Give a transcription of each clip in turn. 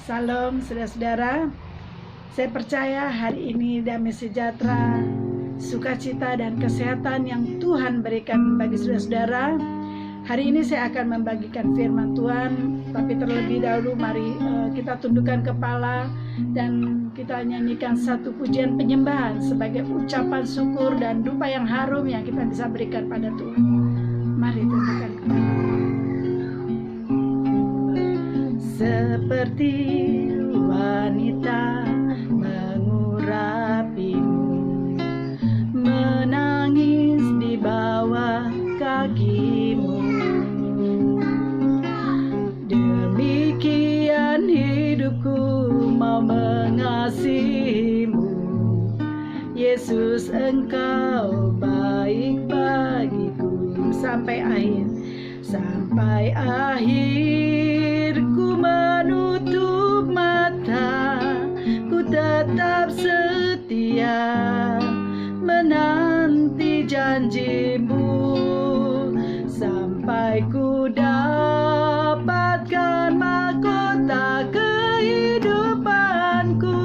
Salam saudara-saudara. Saya percaya hari ini damai sejahtera, sukacita dan kesehatan yang Tuhan berikan bagi saudara-saudara. Hari ini saya akan membagikan firman Tuhan, tapi terlebih dahulu mari kita tundukkan kepala dan kita nyanyikan satu pujian penyembahan sebagai ucapan syukur dan duka yang harum yang kita bisa berikan pada Tuhan. Mari tundukkan kepala. Seperti wanita mengurapimu, menangis di bawah kakimu. Demikian hidupku mau mengasihimu. Yesus, Engkau baik bagiku. Sampai akhir ku menutup mata, ku tetap setia menanti janjimu, sampai ku dapatkan mahkota kehidupanku.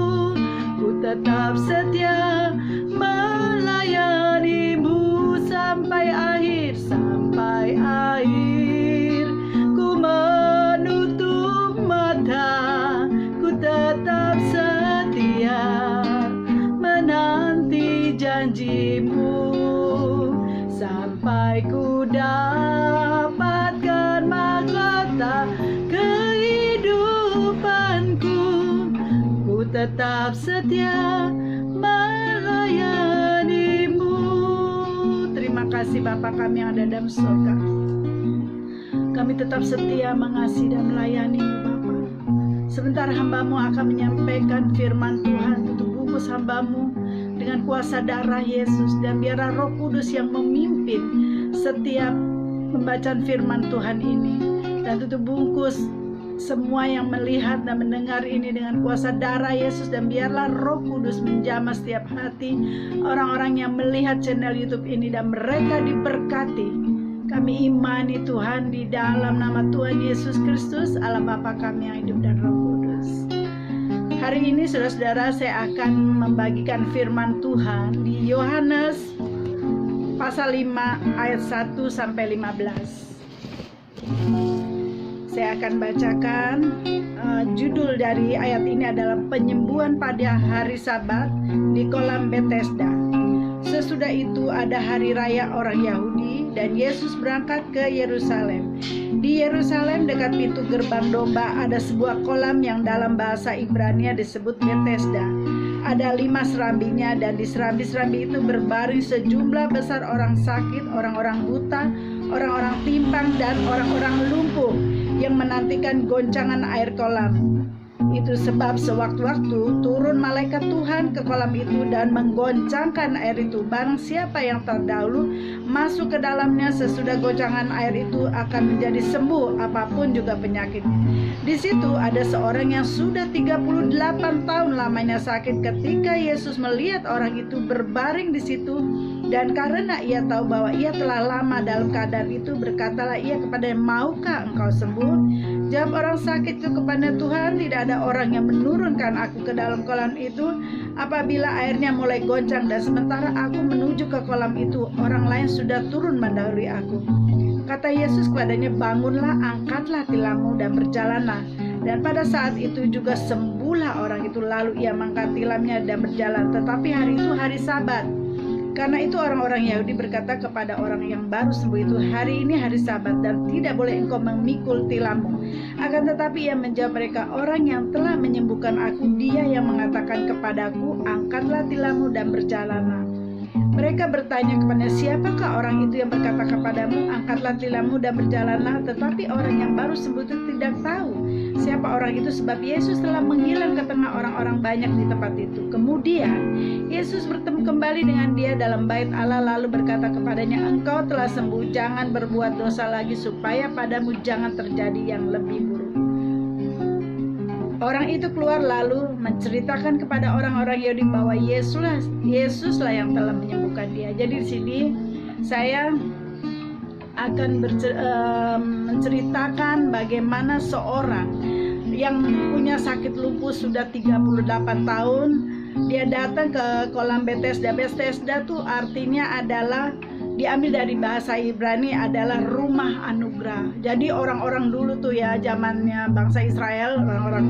Ku tetap setia melayanimu sampai akhir, ku menutup mata, ku tetap setia menanti janjimu, sampai ku dapatkan mahkota kehidupanku. Ku tetap setia melayanimu. Terima kasih Bapa kami yang ada dalam surga. Kami tetap setia mengasihi dan melayani-Mu Bapa. Sebentar hamba-Mu akan menyampaikan firman Tuhan untuk bungkus hamba-Mu dengan kuasa darah Yesus, dan biarlah Roh Kudus yang memimpin setiap pembacaan firman Tuhan ini, dan tutup bungkus semua yang melihat dan mendengar ini dengan kuasa darah Yesus, dan biarlah Roh Kudus menjamah setiap hati orang-orang yang melihat channel YouTube ini, dan mereka diberkati. Kami imani Tuhan di dalam nama Tuhan Yesus Kristus, Allah Bapa kami yang hidup dan Roh Kudus. Hari ini saudara-saudara, saya akan membagikan firman Tuhan di Yohanes pasal 5 ayat 1 sampai 15. Saya akan bacakan judul dari ayat ini adalah penyembuhan pada hari Sabat di kolam Bethesda. Sesudah itu ada hari raya orang Yahudi dan Yesus berangkat ke Yerusalem. Di Yerusalem dekat pintu gerbang domba ada sebuah kolam yang dalam bahasa Ibrani disebut Bethesda. Ada 5 serambinya, dan di serambi-serambi itu berbaring sejumlah besar orang sakit, orang-orang buta, orang-orang timpang, dan orang-orang lumpuh yang menantikan goncangan air kolam. Itu sebab sewaktu-waktu turun malaikat Tuhan ke kolam itu dan menggoncangkan air itu. Barang siapa yang terdahulu masuk ke dalamnya sesudah goncangan air itu akan menjadi sembuh apapun juga penyakitnya. Di situ ada seorang yang sudah 38 tahun lamanya sakit. Ketika Yesus melihat orang itu berbaring di situ, dan karena ia tahu bahwa ia telah lama dalam keadaan itu, berkatalah ia kepadanya, "Maukah engkau sembuh?" Jawab orang sakit itu kepada Tuhan, "Tidak ada orang yang menurunkan aku ke dalam kolam itu apabila airnya mulai goncang, dan sementara aku menuju ke kolam itu, orang lain sudah turun mendahului aku." Kata Yesus kepadanya, "Bangunlah, angkatlah tilammu dan berjalanlah." Dan pada saat itu juga sembuhlah orang itu. Lalu ia mengangkat tilamnya dan berjalan. Tetapi hari itu hari Sabat. Karena itu orang-orang Yahudi berkata kepada orang yang baru sembuh itu, "Hari ini hari Sabat dan tidak boleh engkau memikul tilammu." Akan tetapi ia menjawab mereka, "Orang yang telah menyembuhkan aku, dia yang mengatakan kepadaku, angkatlah tilammu dan berjalanlah." Mereka bertanya kepadanya, "Siapakah orang itu yang berkata kepadamu, angkatlah tilammu dan berjalanlah?" Tetapi orang yang baru sembuh itu tidak tahu siapa orang itu, sebab Yesus telah menghilang ke tengah orang-orang banyak di tempat itu. Kemudian Yesus bertemu kembali dengan dia dalam bait Allah, lalu berkata kepadanya, "Engkau telah sembuh, jangan berbuat dosa lagi, supaya padamu jangan terjadi yang lebih buruk." Orang itu keluar lalu menceritakan kepada orang-orang Yahudi bahwa Yesuslah yang telah menyembuhkan dia. Jadi di sini saya akan menceritakan bagaimana seorang yang punya sakit lupus sudah 38 tahun. Dia datang ke kolam Bethesda. Bethesda tuh artinya adalah, diambil dari bahasa Ibrani, adalah rumah anugerah. Jadi orang-orang dulu tuh ya, zamannya bangsa Israel, orang-orang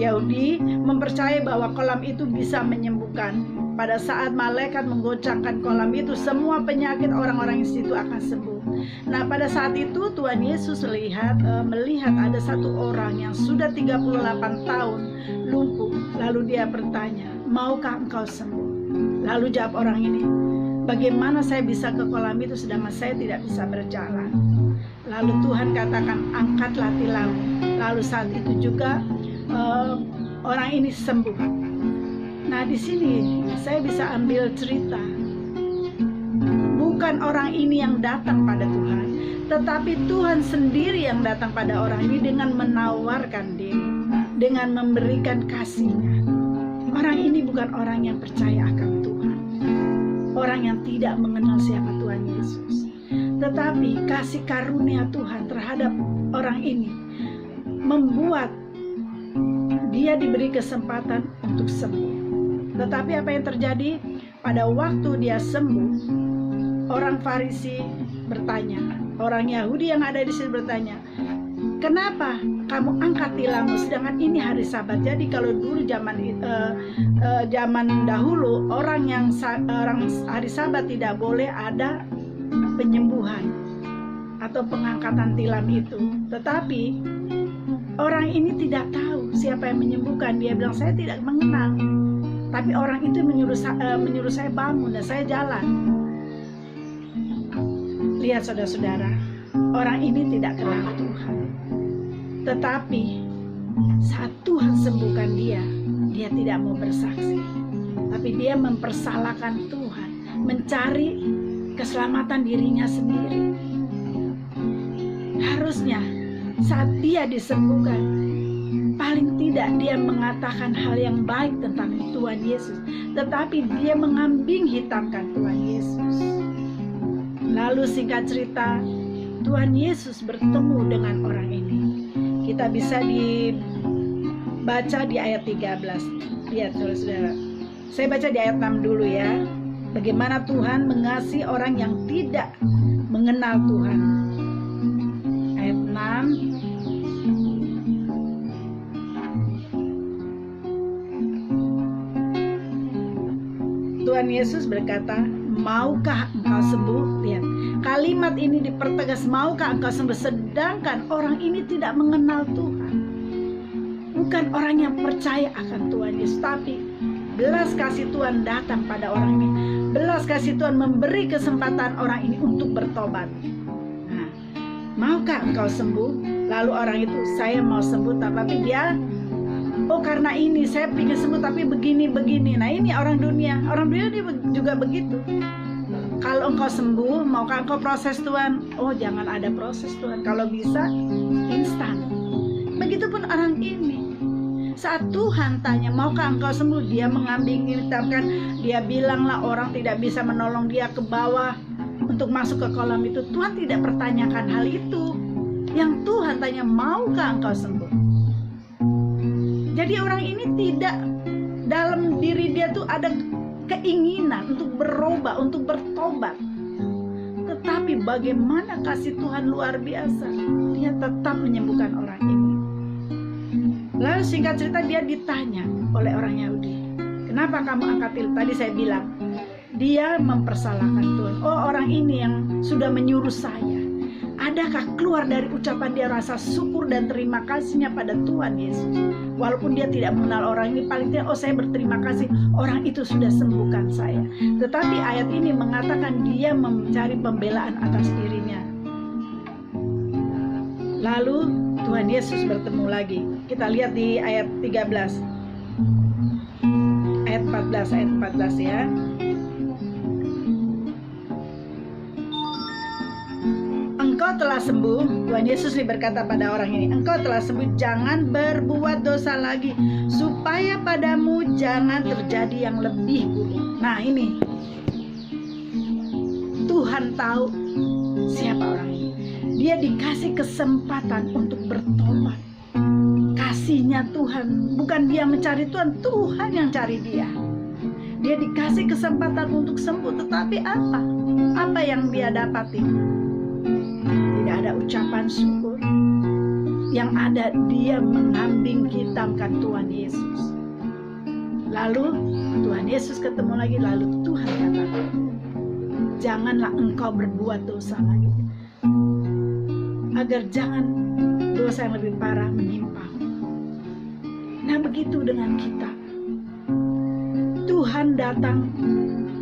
Yahudi mempercayai bahwa kolam itu bisa menyembuhkan. Pada saat malaikat menggocapkan kolam itu, semua penyakit orang-orang di situ akan sembuh. Nah, pada saat itu Tuhan Yesus melihat ada satu orang yang sudah 38 tahun lumpuh. Lalu dia bertanya, maukah engkau sembuh? Lalu jawab orang ini, bagaimana saya bisa ke kolam itu sedangkan saya tidak bisa berjalan? Lalu Tuhan katakan, angkatlah tilammu. Lalu saat itu juga orang ini sembuh. Nah, di sini saya bisa ambil cerita. Bukan orang ini yang datang pada Tuhan, tetapi Tuhan sendiri yang datang pada orang ini dengan menawarkan diri, dengan memberikan kasih-Nya. Orang ini bukan orang yang percaya akan Tuhan, orang yang tidak mengenal siapa Tuhan Yesus, tetapi kasih karunia Tuhan terhadap orang ini membuat dia diberi kesempatan untuk sembuh. Tetapi apa yang terjadi? Pada waktu dia sembuh, orang Farisi bertanya, orang Yahudi yang ada di sini bertanya, kenapa kamu angkat tilammu sedangkan ini hari Sabat? Jadi kalau dulu zaman dahulu orang hari Sabat tidak boleh ada penyembuhan atau pengangkatan tilam itu. Tetapi orang ini tidak tahu siapa yang menyembuhkan. Dia bilang, saya tidak mengenal. Tapi orang itu menyuruh saya bangun dan saya jalan. Lihat saudara-saudara, orang ini tidak kenal Tuhan. Tetapi saat Tuhan sembuhkan dia tidak mau bersaksi. Tapi dia mempersalahkan Tuhan, mencari keselamatan dirinya sendiri. Harusnya saat dia disembuhkan, paling tidak dia mengatakan hal yang baik tentang Tuhan Yesus, tetapi dia mengambing hitamkan Tuhan Yesus. Lalu singkat cerita, Tuhan Yesus bertemu dengan orang ini. Kita bisa dibaca di ayat 13. Lihat saudara-saudara, saya baca di ayat 6 dulu ya. Bagaimana Tuhan mengasihi orang yang tidak mengenal Tuhan. Ayat 6. Tuhan Yesus berkata, maukah engkau sembuh? Lihat, kalimat ini dipertegas, maukah engkau sembuh? Sedangkan orang ini tidak mengenal Tuhan. Bukan orang yang percaya akan Tuhan Yesus, tapi belas kasih Tuhan datang pada orang ini. Belas kasih Tuhan memberi kesempatan orang ini untuk bertobat. Nah, maukah engkau sembuh? Lalu orang itu, saya mau sembuh, tapi dia, oh karena ini saya ingin sembuh tapi begini. Nah ini orang dunia dia juga begitu. Kalau engkau sembuh, maukah engkau proses Tuhan? Oh jangan ada proses Tuhan, kalau bisa instan. Begitupun orang ini. Saat Tuhan tanya, maukah engkau sembuh? Dia mengambing hitamkan. Dia bilanglah orang tidak bisa menolong dia ke bawah untuk masuk ke kolam itu. Tuhan tidak pertanyakan hal itu. Yang Tuhan tanya, maukah engkau sembuh? Jadi orang ini tidak, dalam diri dia tuh ada keinginan untuk berubah, untuk bertobat. Tetapi bagaimana kasih Tuhan luar biasa, dia tetap menyembuhkan orang ini. Lalu singkat cerita dia ditanya oleh orang Yahudi, kenapa kamu angkat tilam? Tadi saya bilang, dia mempersalahkan Tuhan. Oh orang ini yang sudah menyuruh saya. Adakah keluar dari ucapan dia rasa syukur dan terima kasihnya pada Tuhan Yesus? Walaupun dia tidak mengenal orang ini, paling tidak, oh saya berterima kasih, orang itu sudah sembuhkan saya. Tetapi ayat ini mengatakan dia mencari pembelaan atas dirinya. Lalu Tuhan Yesus bertemu lagi. Kita lihat di ayat 13. Ayat 14 ya. Engkau telah sembuh. Tuhan Yesus berkata pada orang ini, engkau telah sembuh, jangan berbuat dosa lagi, supaya padamu jangan terjadi yang lebih buruk. Nah ini, Tuhan tahu siapa orang ini. Dia dikasih kesempatan untuk bertobat. kasihnya Tuhan. Bukan dia mencari Tuhan, Tuhan yang cari dia. Dia dikasih kesempatan untuk sembuh, tetapi apa? Apa yang dia dapati? Tidak ada ucapan syukur. Yang ada dia mengambing hitamkan Tuhan Yesus. Lalu Tuhan Yesus ketemu lagi, lalu Tuhan katakan, janganlah engkau berbuat dosa lagi, agar jangan dosa yang lebih parah menimpa. Nah, begitu dengan kita. Tuhan datang,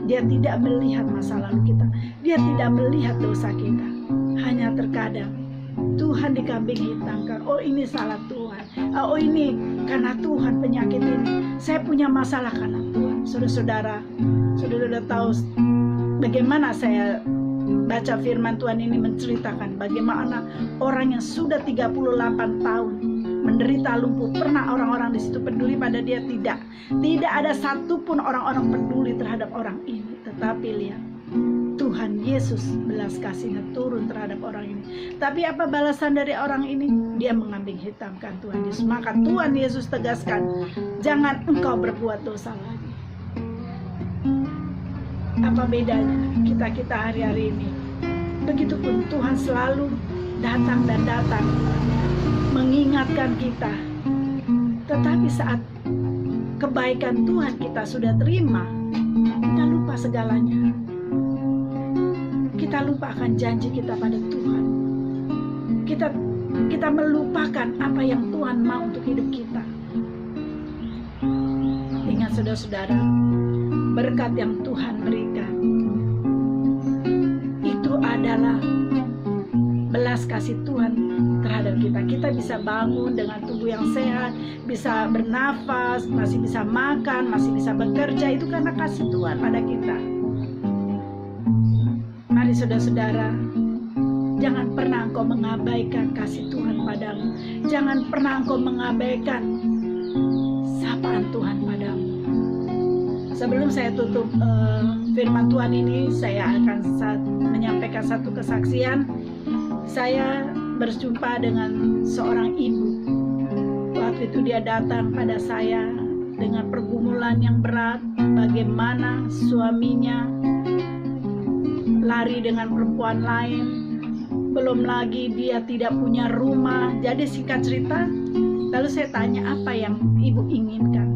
dia tidak melihat masa lalu kita, dia tidak melihat dosa kita. Hanya terkadang Tuhan dikambing hitamkan. Oh, ini salah Tuhan. Oh, ini karena Tuhan penyakit ini. Saya punya masalah karena Tuhan. Saudara-saudara, saudara tahu bagaimana saya baca firman Tuhan ini menceritakan bagaimana orang yang sudah 38 tahun menderita lumpuh, pernah orang-orang di situ peduli pada dia? Tidak ada satupun orang-orang peduli terhadap orang ini. Tetapi lihat, Tuhan Yesus belas kasihnya turun terhadap orang ini. Tapi apa balasan dari orang ini? Dia mengambing hitamkan Tuhan Yesus. Maka Tuhan Yesus tegaskan, jangan engkau berbuat dosa lagi. Apa bedanya kita hari-hari ini? Begitupun Tuhan selalu datang dan datang mengingatkan kita. Tetapi saat kebaikan Tuhan kita sudah terima, kita lupa segalanya. Kita lupa akan janji kita pada Tuhan. Kita melupakan apa yang Tuhan mau untuk hidup kita. Ingat saudara-saudara, berkat yang Tuhan berikan itu adalah belas kasih Tuhan terhadap kita. Kita bisa bangun dengan tubuh yang sehat, bisa bernafas, masih bisa makan, masih bisa bekerja. Itu karena kasih Tuhan pada kita. Mari saudara-saudara, jangan pernah engkau mengabaikan kasih Tuhan padamu. Jangan pernah engkau mengabaikan sapaan Tuhan padamu. Sebelum saya tutup firman Tuhan ini, saya akan menyampaikan satu kesaksian. Saya berjumpa dengan seorang ibu. Waktu itu dia datang pada saya dengan pergumulan yang berat, bagaimana suaminya lari dengan perempuan lain, belum lagi dia tidak punya rumah. Jadi singkat cerita, lalu saya tanya apa yang ibu inginkan.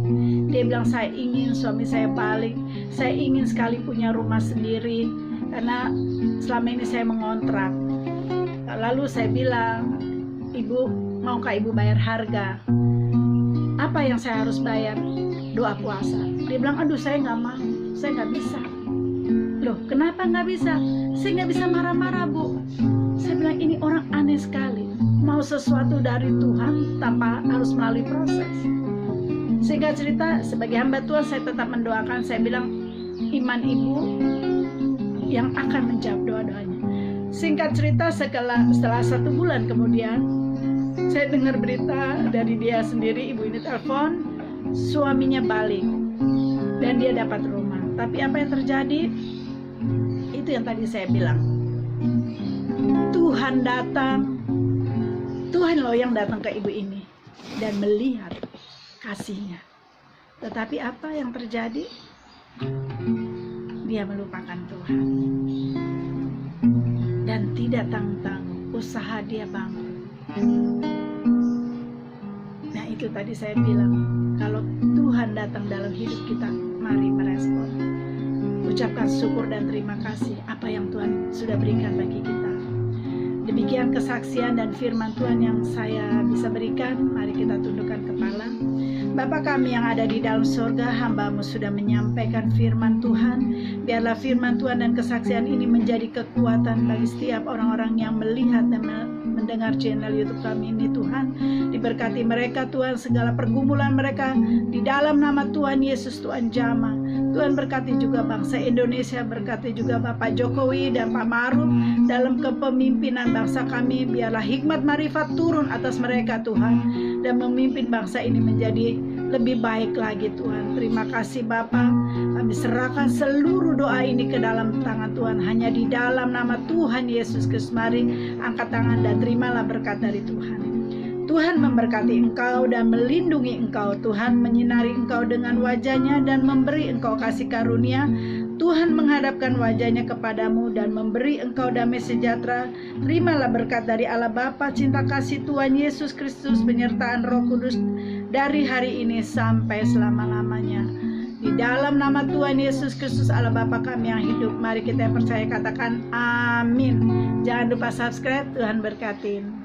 Dia bilang, saya ingin suami saya balik, saya ingin sekali punya rumah sendiri karena selama ini saya mengontrak. Lalu saya bilang, ibu, maukah ibu bayar harga? Apa yang saya harus bayar? Doa puasa. Dia bilang, aduh saya nggak mau, saya nggak bisa. Loh, kenapa nggak bisa? Saya nggak bisa marah-marah, Bu. Saya bilang, ini orang aneh sekali, mau sesuatu dari Tuhan tanpa harus melalui proses. Singkat cerita, sebagai hamba Tuhan saya tetap mendoakan. Saya bilang, iman ibu yang akan menjawab doa-doanya. Singkat cerita, setelah 1 bulan kemudian saya dengar berita dari dia sendiri. Ibu ini telepon, suaminya balik dan dia dapat rumah. Tapi apa yang terjadi? Itu yang tadi saya bilang, Tuhan datang, Tuhan loh yang datang ke ibu ini dan melihat kasihnya. Tetapi apa yang terjadi? Dia melupakan Tuhan dan tidak tanggung-tanggung usaha dia bangun. Nah, itu tadi saya bilang, kalau Tuhan datang dalam hidup kita, mari merespon, ucapkan syukur dan terima kasih apa yang Tuhan sudah berikan bagi kita. Demikian kesaksian dan firman Tuhan yang saya bisa berikan. Mari kita tundukkan kepala. Bapa kami yang ada di dalam surga, hamba-Mu sudah menyampaikan firman Tuhan. Biarlah firman Tuhan dan kesaksian ini menjadi kekuatan bagi setiap orang-orang yang melihat dan mendengar channel YouTube kami ini, Tuhan. Diberkati mereka, Tuhan, segala pergumulan mereka di dalam nama Tuhan Yesus, Tuhan jamah. Tuhan berkati juga bangsa Indonesia, berkati juga Bapak Jokowi dan Pak Maruf dalam kepemimpinan bangsa kami. Biarlah hikmat marifat turun atas mereka, Tuhan, dan memimpin bangsa ini menjadi lebih baik lagi, Tuhan. Terima kasih Bapa. Kami serahkan seluruh doa ini ke dalam tangan Tuhan, hanya di dalam nama Tuhan Yesus Kristus. Mari angkat tangan dan terimalah berkat dari Tuhan. Tuhan memberkati engkau dan melindungi engkau. Tuhan menyinari engkau dengan wajah-Nya dan memberi engkau kasih karunia. Tuhan menghadapkan wajah-Nya kepadamu dan memberi engkau damai sejahtera. Terimalah berkat dari Allah Bapa, cinta kasih Tuhan Yesus Kristus, penyertaan Roh Kudus dari hari ini sampai selama-lamanya. Di dalam nama Tuhan Yesus Kristus, Allah Bapa kami yang hidup, mari kita yang percaya katakan amin. Jangan lupa subscribe. Tuhan berkatin.